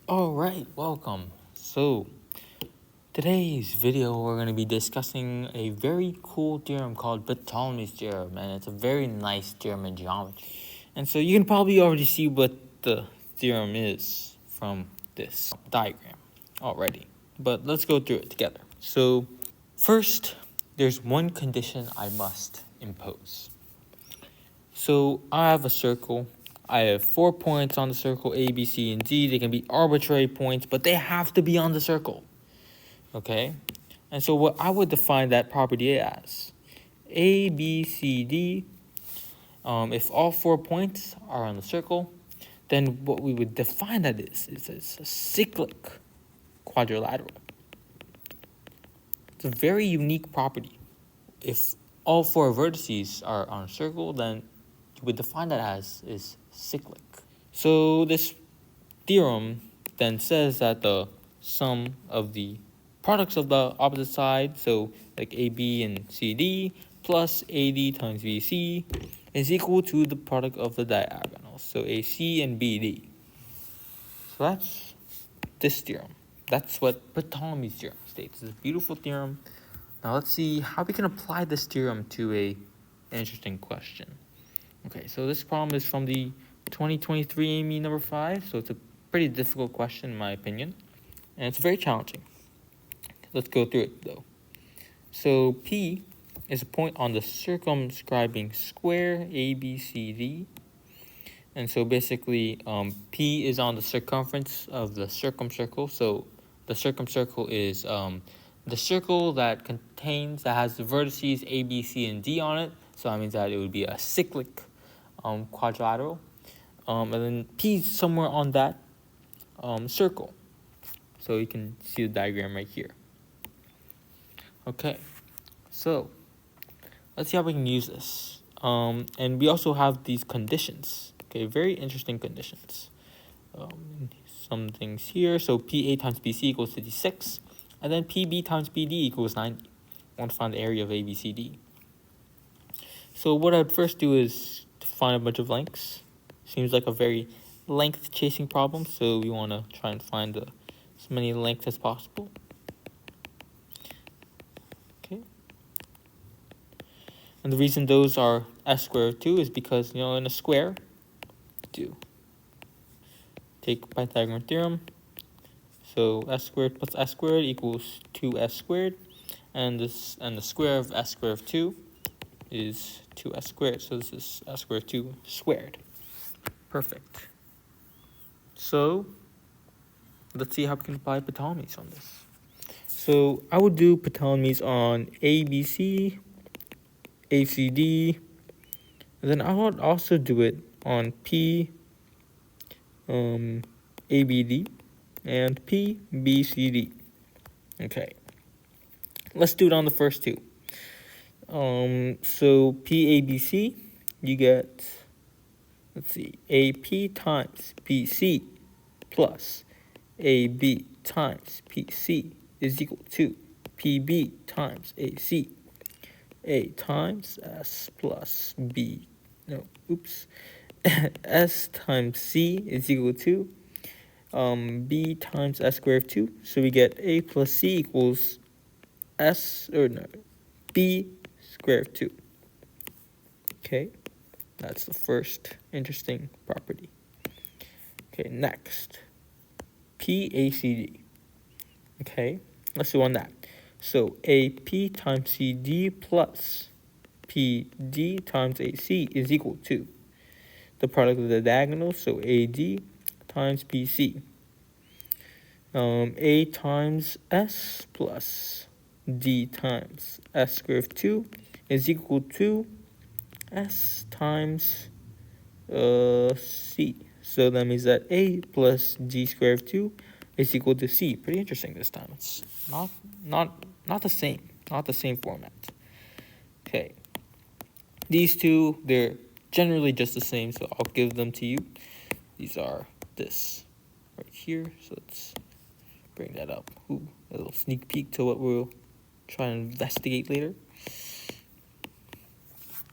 Alright, welcome. So, today's video we're going to be discussing a very cool theorem called Ptolemy's theorem, and it's a very nice theorem in geometry. And so you can probably already see what the theorem is from this diagram already. But let's go through it together. So, first, there's one condition I must impose. So, I have a circle. I have 4 points on the circle, A, B, C, and D. They can be arbitrary points, but they have to be on the circle. Okay? And so what I would define that property as, A, B, C, D, if all 4 points are on the circle, then what we would define that is a cyclic quadrilateral. It's a very unique property. If all 4 vertices are on a circle, then you would define that as is cyclic. So this theorem then says that the sum of the products of the opposite side, so like AB and CD plus AD times BC, is equal to the product of the diagonals, so AC and BD. So that's this theorem. That's what Ptolemy's theorem states. It's a beautiful theorem. Now let's see how we can apply this theorem to an interesting question. Okay, so this problem is from the 2023 AME number 5, so it's a pretty difficult question in my opinion, and it's very challenging. Let's go through it though. So P is a point on the circumscribing square ABCD, and so basically P is on the circumference of the circumcircle. So the circumcircle is the circle that has the vertices A, B, C, and D on it. So that means that it would be a cyclic quadrilateral, and then P is somewhere on that circle. So you can see the diagram right here. Okay, so let's see how we can use this. And we also have these conditions. Okay, very interesting conditions. Some things here. So PA times BC equals 56, and then PB times BD equals 90. I want to find the area of ABCD. So what I'd first do is to find a bunch of lengths. Seems like a very length chasing problem, so we want to try and find as many lengths as possible. Okay. And the reason those are s squared too is because, in a square, take Pythagorean theorem. So s squared plus s squared equals 2s squared, and the square of s squared of 2 is 2s squared. So this is s squared 2 squared. Perfect. So let's see how we can apply Ptolemy's on this. So I would do Ptolemy's on ABC, ACD, and then I would also do it on P, ABD, and PBCD. Okay, let's do it on the first two. So PABC, you get, let's see, AP times PC plus AB times PC is equal to PB times AC. A times S plus B, S times C is equal to B times S squared of 2. So we get A plus C equals B squared of 2. Okay, that's the first interesting property. Okay, next, PACD. Okay, let's do on that. So AP times CD plus PD times AC is equal to the product of the diagonals, so AD times BC. A times S plus D times S squared of 2 is equal to S times C. So that means that A plus D squared of 2 is equal to C. Pretty interesting this time. It's not the same. Not the same format. Okay. These two, they're generally just the same, so I'll give them to you. These are this right here. So let's bring that up. Ooh, a little sneak peek to what we'll try and investigate later.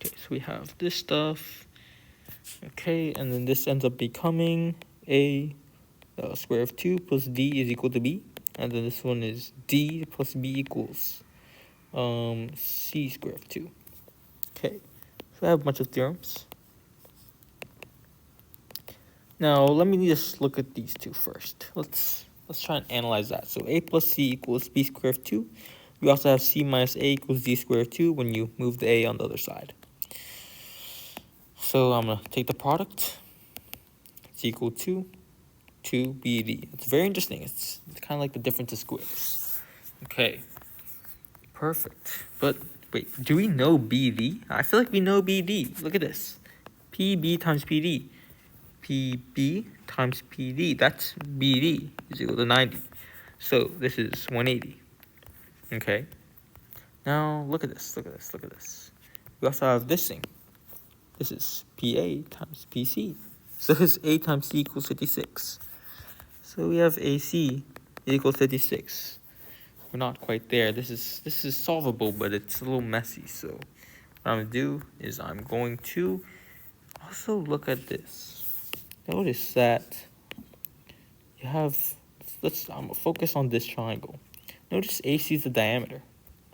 Okay, so we have this stuff. Okay, and then this ends up becoming a square root of 2 plus d is equal to b. And then this one is d plus b equals c square root of 2. Okay, so I have a bunch of theorems. Now let me just look at these two first. Let's try and analyze that. So a plus c equals b squared root of 2. We also have c minus a equals d squared root of 2 when you move the a on the other side. So I'm going to take the product. It's equal to 2bd. It's very interesting. It's kind of like the difference of squares. Okay, perfect. But wait, do we know bd? I feel like we know bd. Look at this. pb times pd. pb times pd, that's bd is equal to 90. So this is 180. Okay. Now look at this, look at this, look at this. We also have this thing. This is pa times pc. So this a times c equals 56. So we have ac equals 56. We're not quite there. This is solvable, but it's a little messy. So what I'm gonna do is I'm going to also look at this. Notice that you have, I'm gonna focus on this triangle. Notice AC is the diameter,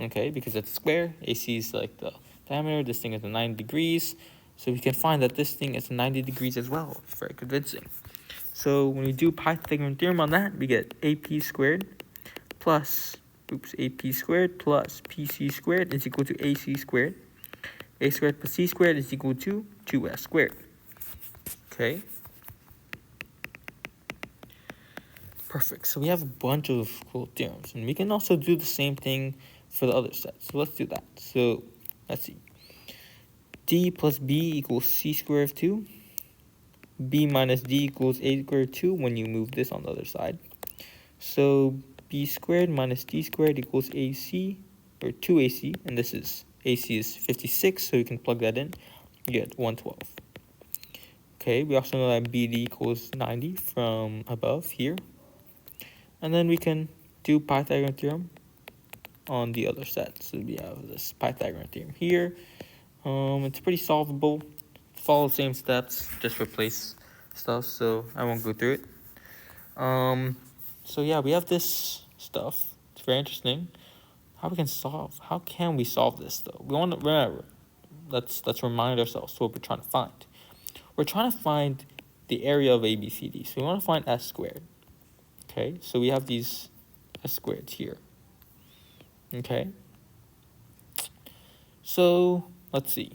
okay? Because it's square, AC is like the diameter, this thing is 90 degrees. So we can find that this thing is 90 degrees as well. It's very convincing. So when we do Pythagorean theorem on that, we get AP squared plus, AP squared plus PC squared is equal to AC squared. A squared plus C squared is equal to 2S squared. Okay. Perfect. So we have a bunch of cool theorems, and we can also do the same thing for the other set. So let's do that. So let's see. D plus B equals C squared of 2. B minus D equals A squared of 2 when you move this on the other side. So B squared minus D squared equals AC, or 2AC, and this is AC is 56, so you can plug that in. You get 112. Okay, we also know that BD equals 90 from above here. And then we can do Pythagorean theorem on the other set. So we have this Pythagorean theorem here. It's pretty solvable. Follow the same steps, just replace stuff, so I won't go through it. So yeah, we have this stuff. It's very interesting. How can we solve this though? We want to remember. Let's remind ourselves what we're trying to find. We're trying to find the area of ABCD. So we want to find S squared. Okay, so we have these S squareds here. Okay. So let's see.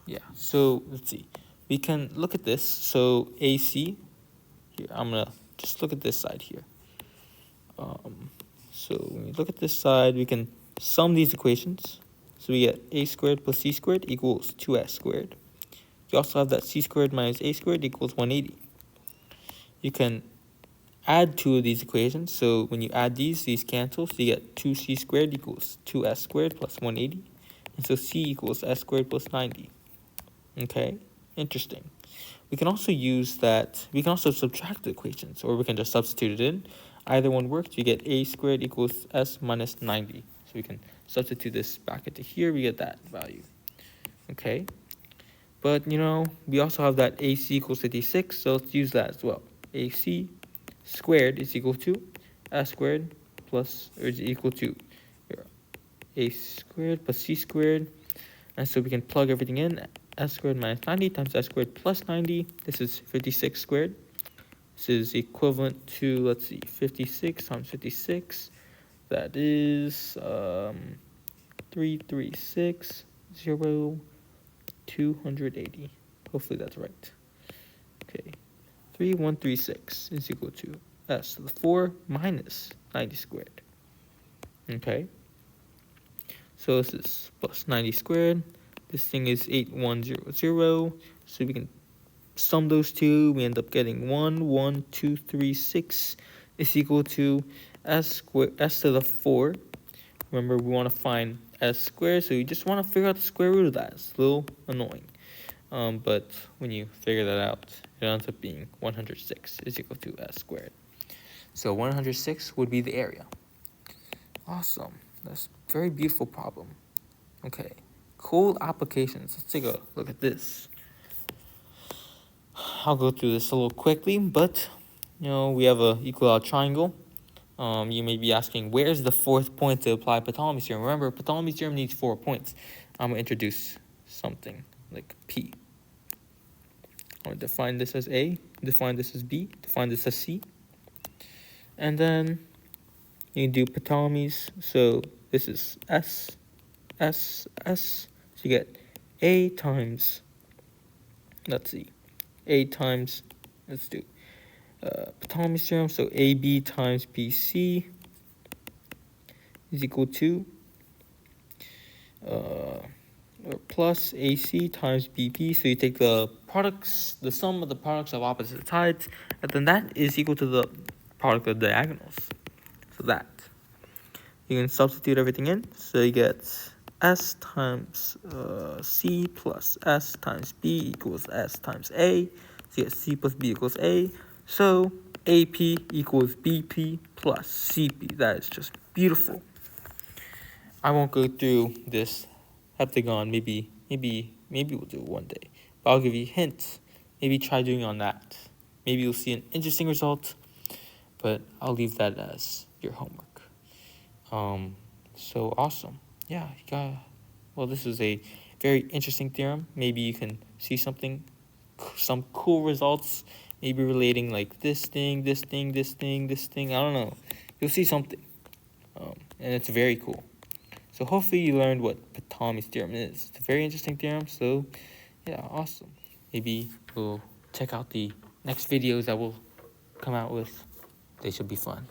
Yeah, so let's see. We can look at this. So AC, here, I'm gonna just look at this side here. So when we look at this side, we can sum these equations. So we get A squared plus C squared equals 2S squared. You also have that C squared minus A squared equals 180. You can add two of these equations. So when you add these cancel. So you get 2C squared equals 2S squared plus 180. And so C equals S squared plus 90. Okay, interesting. We can also use that, we can also subtract the equations, or we can just substitute it in. Either one works. You get A squared equals S minus 90. So we can substitute this back into here, we get that value. Okay, but you know, we also have that AC equals 56, so let's use that as well. AC squared is equal to S squared plus, or is equal to A squared plus C squared. And so we can plug everything in. S squared minus 90 times S squared plus 90. This is 56 squared. This is equivalent to, let's see, 56 times 56. That is 280. Hopefully that's right. Okay, 3136 is equal to S to the 4 minus 90 squared. Okay, so this is plus 90 squared. This thing is 8100. So we can sum those two. We end up getting 11236 is equal to S to the 4. Remember, we want to find S squared, so you just want to figure out the square root of that. It's a little annoying. But when you figure that out, it ends up being 106 is equal to S squared. So 106 would be the area. Awesome. That's a very beautiful problem. Okay. Cool applications. Let's take a look at this. I'll go through this a little quickly, but we have a equilateral triangle. You may be asking, where's the fourth point to apply Ptolemy's theorem? Remember, Ptolemy's theorem needs 4 points. I'm gonna introduce something like P. I'm gonna define this as A, define this as B, define this as C, and then you can do Ptolemy's. So this is S, S, S. So you get A times, let's see, A times, let's do Ptolemy's theorem. So AB times BC is equal to plus AC times BP. So you take the products, the sum of the products of opposite sides, and then that is equal to the product of diagonals. So that. You can substitute everything in. So you get S times C plus S times B equals S times A. So you get C plus B equals A. So AP equals BP plus CP. That is just beautiful. I won't go through this heptagon. Maybe we'll do it one day. But I'll give you hints. Maybe try doing on that. Maybe you'll see an interesting result. But I'll leave that as your homework. So awesome. Yeah, this is a very interesting theorem. Maybe you can see some cool results. Maybe relating like this thing, this thing, this thing, this thing. I don't know. You'll see something. And it's very cool. So hopefully you learned what Ptolemy's theorem is. It's a very interesting theorem. So yeah, awesome. Maybe we'll check out the next videos that we'll come out with. They should be fun.